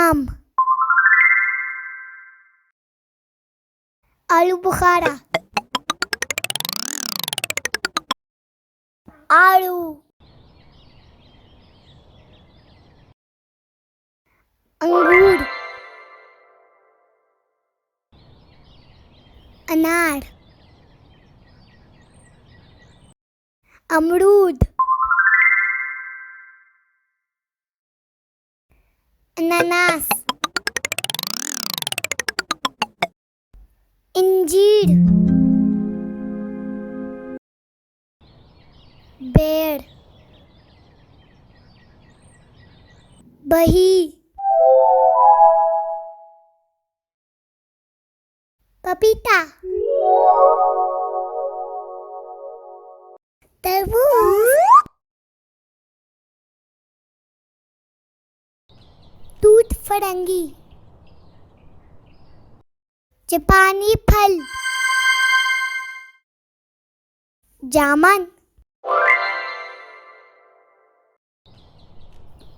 आम, आलू बुखारा, आड़ू, अंगूर, अनार, अमरूद, अनानास, इंजीर, बेर, बही, पपीता, तरबूज, दूध फरंगी, जापानी फल, जामुन,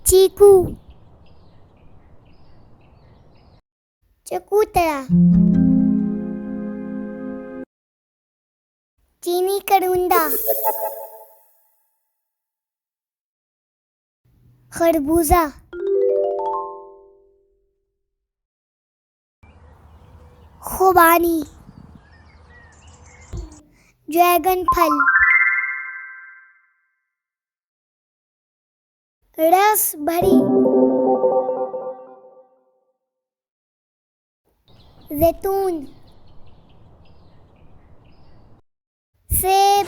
चीकू, चकूतरा, चीनी करुंदा, खरबूजा, खुबानी, ड्रैगन फल, रसभरी, जैतून, सेब,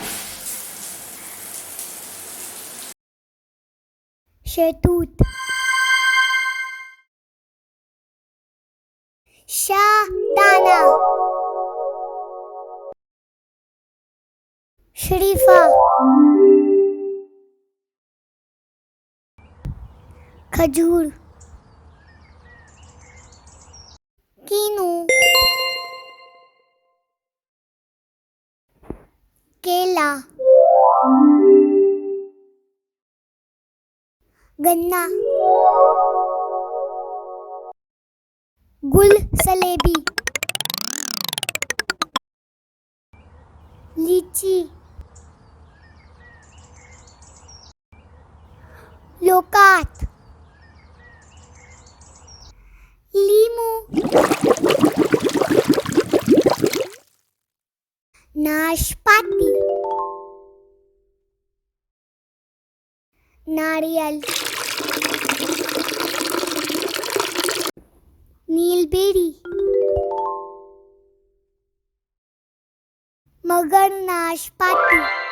शहतूत, शाहदाना, शरीफा, खजूर, कीनू, केला, गन्ना, गुल सलेबी, लीची, लोकात, लीमू, नाशपाती, नारियल, नीलबेरी, मगर नाशपाती।